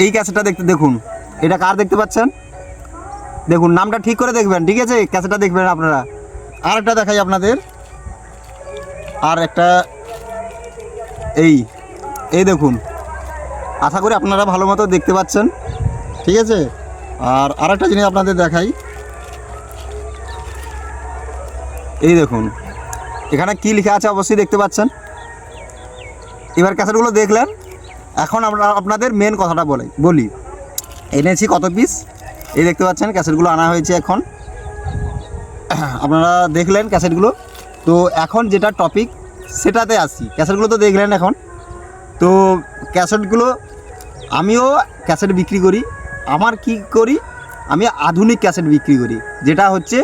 এই ক্যাসেটটা দেখতে দেখুন, এটা কার দেখতে পাচ্ছেন? দেখুন নামটা ঠিক করে দেখবেন, ঠিক আছে? ক্যাসেটটা দেখবেন আপনারা। আর একটা দেখাই আপনাদের, আর একটা এই দেখুন, আশা করি আপনারা ভালো মতো দেখতে পাচ্ছেন, ঠিক আছে? আর আরেকটা জিনিস আপনাদের দেখাই, এই দেখুন এখানে কি লেখা আছে অবশ্যই দেখতে পাচ্ছেন। এবার ক্যাসেটগুলো দেখলেন, এখন আমরা আপনাদের মেন কথাটা বলি এনেছি কত পিস। এই দেখতে পাচ্ছেন ক্যাসেটগুলো আনা হয়েছে এখন, আপনারা দেখলেন ক্যাসেটগুলো। তো এখন যেটা টপিক সেটাতে আসি। ক্যাসেটগুলো তো দেখলেন এখন। তো ক্যাসেটগুলো আমিও ক্যাসেট বিক্রি করি। আমার কি করি, আমি আধুনিক ক্যাসেট বিক্রি করি, যেটা হচ্ছে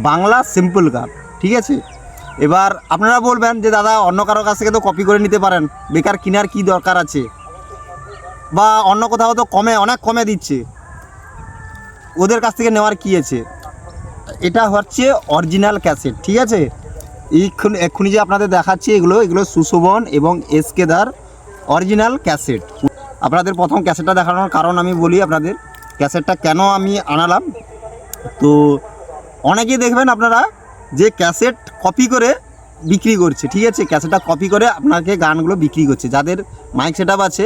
বাংলা সিম্পল গান, ঠিক আছে? এবার আপনারা বলবেন যে দাদা অন্য কারো কাছ থেকে তো কপি করে নিতে পারেন, বেকার কেনার কি দরকার আছে, বা অন্য কোথাও তো অনেক কমে দিচ্ছে, ওদের কাছ থেকে নেওয়ার কী আছে? এটা হচ্ছে অরিজিনাল ক্যাসেট, ঠিক আছে? এক্ষুনি যে আপনাদের দেখাচ্ছি এগুলো সুশোভন এবং এসকে দার অরিজিনাল ক্যাসেট। আপনাদের প্রথম ক্যাসেটটা দেখানোর কারণ আমি বলি আপনাদের ক্যাসেটটা কেন আমি আনালাম। তো অনেকেই দেখবেন আপনারা যে ক্যাসেট কপি করে বিক্রি করছে, ঠিক আছে? ক্যাসেটটা কপি করে আপনাকে গানগুলো বিক্রি করছে। যাদের মাইক সেটআপ আছে,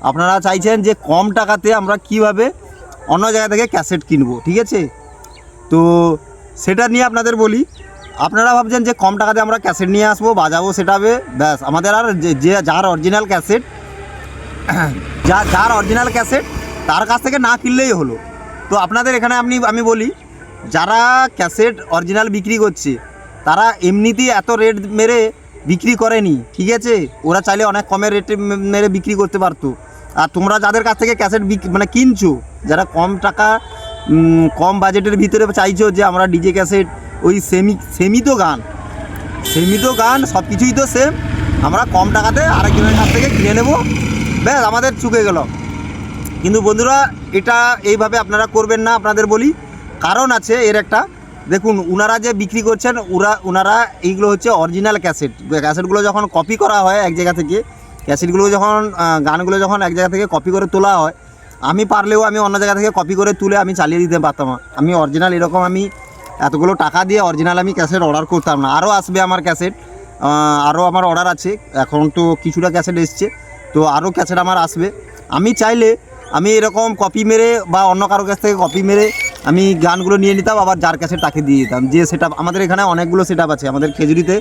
আপনারা চাইছেন যে কম টাকাতে আমরা কিভাবে অন্য জায়গা থেকে ক্যাসেট কিনবো, ঠিক আছে? তো সেটা নিয়ে আপনাদের বলি। আপনারা ভাবছেন যে কম টাকাতে আমরা ক্যাসেট নিয়ে আসবো, বাজাবো, সেটাবে ব্যাস আমাদের আর যার অরিজিনাল ক্যাসেট যার অরিজিনাল ক্যাসেট তার কাছ থেকে না কিনলেই হলো। তো আপনাদের এখানে আমি বলি, যারা ক্যাসেট অরিজিনাল বিক্রি করছে তারা এমনিতেই এত রেট মেরে বিক্রি করেনি, ঠিক আছে? ওরা চাইলে অনেক কমের রেটে মেরে বিক্রি করতে পারতো। আর তোমরা যাদের কাছ থেকে ক্যাসেট কিনছো, যারা কম টাকা কম বাজেটের ভিতরে চাইছো যে আমরা ডিজে ক্যাসেট, ওই সেমিত গান সব কিছুই তো সেম, আমরা কম টাকাতে আরেকজনের কাছ থেকে কিনে নেব, ব্যাস আমাদের চুকে গেল। কিন্তু বন্ধুরা এটা এইভাবে আপনারা করবেন না, আপনাদের বলি কারণ আছে এর একটা। দেখুন ওনারা যে বিক্রি করছেন, ওনারা এইগুলো হচ্ছে অরিজিনাল ক্যাসেটগুলো যখন কপি করা হয় এক জায়গা থেকে, গানগুলো যখন এক জায়গা থেকে কপি করে তোলা হয়, আমি পারলেও আমি অন্য জায়গা থেকে কপি করে তুলে আমি চালিয়ে দিতে পারতাম। আমি অরিজিনাল এরকম আমি এতগুলো টাকা দিয়ে অরিজিনাল আমি ক্যাসেট অর্ডার করতাম না। আরও আসবে আমার ক্যাসেট, আরও আমার অর্ডার আছে, এখন তো কিছুটা ক্যাসেট এসছে, তো আরও ক্যাসেট আমার আসবে। আমি চাইলে আমি এরকম কপি মেরে বা অন্য কারো কাছ থেকে কপি মেরে আমি গানগুলো নিয়ে নিতাম, আবার যার ক্যাসেট তাকে দিয়ে দিতাম। যে সেটআপ আমাদের এখানে অনেকগুলো সেটআপ আছে, আমাদের খেজুরিতে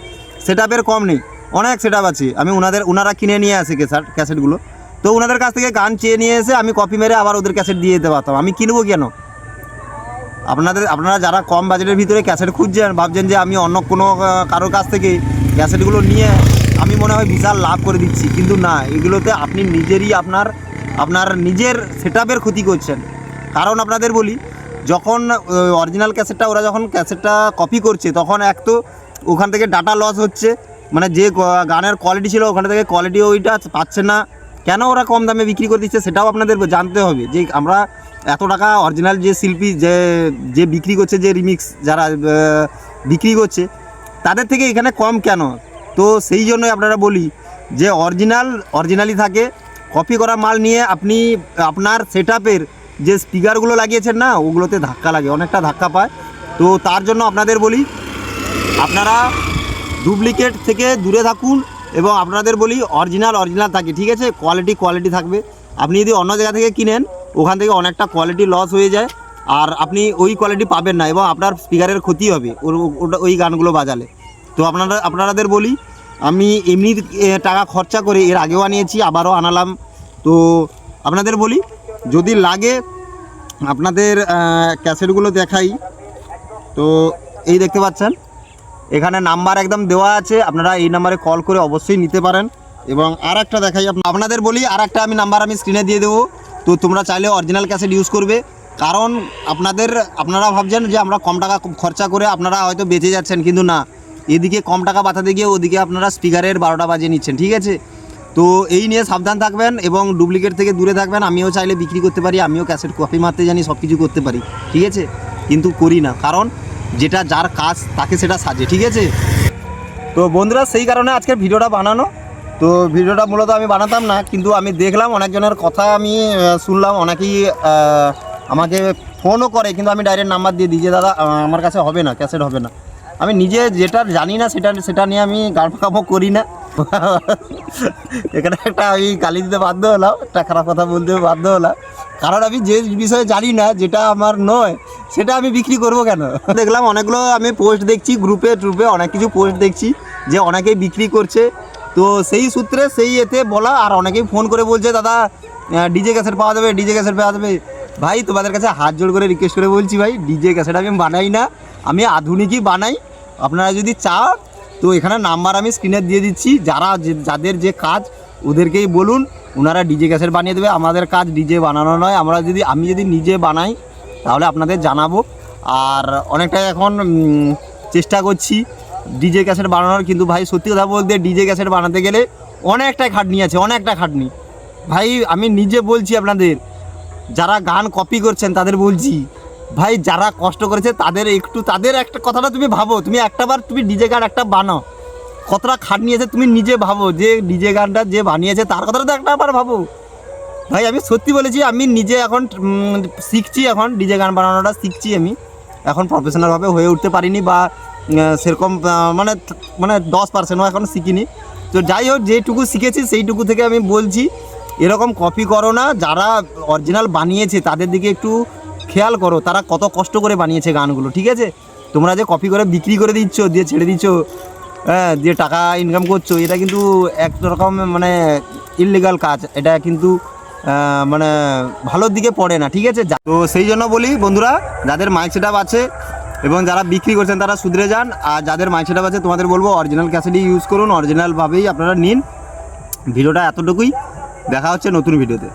সেটআপের কম নেই, অনেক সেটআপ আছে। আমি ওনারা কিনে নিয়ে আসে ক্যাসেটগুলো, তো ওনাদের কাছ থেকে গান চেয়ে নিয়ে এসে আমি কপি মেরে আবার ওদের ক্যাসেট দিয়ে দিতে পারতাম। আমি কিনবো কেন? আপনারা যারা কম বাজেটের ভিতরে ক্যাসেট খুঁজছেন, ভাবছেন যে আমি অন্য কোনো কারোর কাছ থেকে ক্যাসেটগুলো নিয়ে আমি মনে হয় বিশাল লাভ করে দিচ্ছি, কিন্তু না, এগুলোতে আপনি নিজেরই আপনার নিজের সেটআপের ক্ষতি করছেন। কারণ আপনাদের বলি, যখন অরিজিনাল ক্যাসেটটা ওরা যখন ক্যাসেটটা কপি করছে, তখন এক তো ওখান থেকে ডাটা লস হচ্ছে, মানে যে গানের কোয়ালিটি ছিল ওখান থেকে কোয়ালিটি ওইটা পাচ্ছে না। কেন ওরা কম দামে বিক্রি করে দিচ্ছে সেটাও আপনাদের জানতে হবে। যে আমরা এত টাকা অরিজিনাল যে শিল্পী যে বিক্রি করছে, যে রিমিক্স যারা বিক্রি করছে, তাদের থেকে এখানে কম কেন? তো সেই জন্যই আপনারা বলি যে অরিজিনালি থাকে। কপি করা মাল নিয়ে আপনি আপনার সেটআপের যে স্পিকারগুলো লাগিয়েছেন না, ওগুলোতে ধাক্কা লাগে, অনেকটা ধাক্কা পায়। তো তার জন্য আপনাদের বলি আপনারা ডুপ্লিকেট থেকে দূরে থাকুন, এবং আপনাদের বলি অরিজিনাল থাকে, ঠিক আছে? কোয়ালিটি থাকবে। আপনি যদি অন্য জায়গা থেকে কিনেন, ওখান থেকে অনেকটা কোয়ালিটি লস হয়ে যায়, আর আপনি ওই কোয়ালিটি পাবেন না, এবং আপনার স্পিকারের ক্ষতি হবে ওই গানগুলো বাজালে। তো আপনাদের বলি, আমি এমনি টাকা খরচা করে এর আগেও আনিয়েছি, আবারও আনালাম। তো আপনাদের বলি যদি লাগে আপনাদের ক্যাসেটগুলো দেখাই। তো এই দেখতে পাচ্ছেন এখানে নাম্বার একদম দেওয়া আছে, আপনারা এই নাম্বারে কল করে অবশ্যই নিতে পারেন। এবং আর একটা দেখাই আপনাদের বলি, আর একটা নাম্বার আমি স্ক্রিনে দিয়ে দেবো। তো তোমরা চাইলে অরিজিনাল ক্যাসেট ইউজ করবে, কারণ আপনারা ভাবছেন যে আমরা কম টাকা খরচা করে আপনারা হয়তো বেঁচে যাচ্ছেন, কিন্তু না, এদিকে কম টাকা বাঁচাতে গিয়ে ওদিকে আপনারা স্পিকারের 12টা বাজিয়ে নিচ্ছেন, ঠিক আছে? তো এই নিয়ে সাবধান থাকবেন এবং ডুপ্লিকেট থেকে দূরে থাকবেন। আমিও চাইলে বিক্রি করতে পারি, আমিও ক্যাসেট কপি মারতে জানি, সব কিছু করতে পারি, ঠিক আছে? কিন্তু করি না, কারণ যেটা যার কাজ তাকে সেটা সাজে, ঠিক আছে? তো বন্ধুরা সেই কারণে আজকের ভিডিওটা বানানো। তো ভিডিওটা মূলত আমি বানাতাম না, কিন্তু আমি দেখলাম অনেকজনের কথা আমি শুনলাম, অনেকেই আমাকে ফোনও করে, কিন্তু আমি ডাইরেক্ট নাম্বার দিয়ে দিই যে দাদা আমার কাছে হবে না, ক্যাসেট হবে না। আমি নিজে যেটা জানি না সেটা নিয়ে আমি গালফাকামো করি না। এখানে একটা আমি গালি দিতে বাধ্য হলাম, একটা খারাপ কথা বলতে বাধ্য হলাম, কারণ আমি যে বিষয়ে জানি না, যেটা আমার নয়, সেটা আমি বিক্রি করব কেন? দেখলাম অনেকগুলো আমি পোস্ট দেখছি, গ্রুপে অনেক কিছু পোস্ট দেখছি যে অনেকেই বিক্রি করছে। তো সেই সূত্রে সেই এতে বলা, আর অনেকেই ফোন করে বলছে দাদা ডিজে ক্যাসেট পাওয়া যাবে, ডিজে ক্যাসেট পাওয়া যাবে। ভাই তোমাদের কাছে হাত জোড় করে রিকোয়েস্ট করে বলছি, ভাই ডিজে ক্যাসেট আমি বানাই না, আমি আধুনিকই বানাই। আপনারা যদি চান তো এখানে নাম্বার আমি স্ক্রিনে দিয়ে দিচ্ছি, যাদের যে কাজ ওদেরকেই বলুন, ওনারা ডিজে ক্যাসেট বানিয়ে দেবে। আমাদের কাজ ডিজে বানানো নয়, আমি যদি নিজে বানাই তাহলে আপনাদের জানাবো। আর অনেকটাই এখন চেষ্টা করছি ডিজে ক্যাসেট বানানোর, কিন্তু ভাই সত্যি কথা বলতে ডিজে ক্যাসেট বানাতে গেলে অনেকটাই খাটনি আছে, অনেকটা খাটনি। ভাই আমি নিজে বলছি আপনাদের, যারা গান কপি করছেন তাদের বলছি, ভাই যারা কষ্ট করেছে তাদের একটা কথাটা তুমি ভাবো, তুমি একটাবার তুমি ডিজে গান একটা বানাও, কতটা খাটনি আছে তুমি নিজে ভাবো, যে ডিজে গানটা যে বানিয়েছে তার কথাটা তো একটাবার ভাবো। ভাই আমি সত্যি বলেছি, আমি নিজে এখন শিখছি, এখন ডিজে গান বানানোটা শিখছি। আমি এখন প্রফেশনালভাবে হয়ে উঠতে পারিনি, বা সেরকম মানে 10%ও এখন শিখিনি। তো যাই হোক, যেটুকু শিখেছি সেইটুকু থেকে আমি বলছি, এরকম কপি করো না। যারা অরিজিনাল বানিয়েছে তাদের দিকে একটু খেয়াল করো, তারা কত কষ্ট করে বানিয়েছে গানগুলো, ঠিক আছে? তোমরা যে কপি করে বিক্রি করে দিচ্ছ, দিয়ে ছেড়ে দিচ্ছ, হ্যাঁ, দিয়ে টাকা ইনকাম করছো, এটা কিন্তু একরকম মানে ইললিগাল কাজ, এটা কিন্তু মানে ভালোর দিকে পড়ে না, ঠিক আছে? তো সেই জন্য বলি বন্ধুরা, যাদের মাইক সেটআপ আছে এবং যারা বিক্রি করছেন তারা শুধরে যান, আর যাদের মাইক সেটআপ আছে তোমাদের বলবো অরিজিনাল ক্যাসেটই ইউজ করুন, অরিজিনালভাবেই আপনারা নিন। ভিডিওটা এতটুকুই, দেখা হচ্ছে নতুন ভিডিওতে।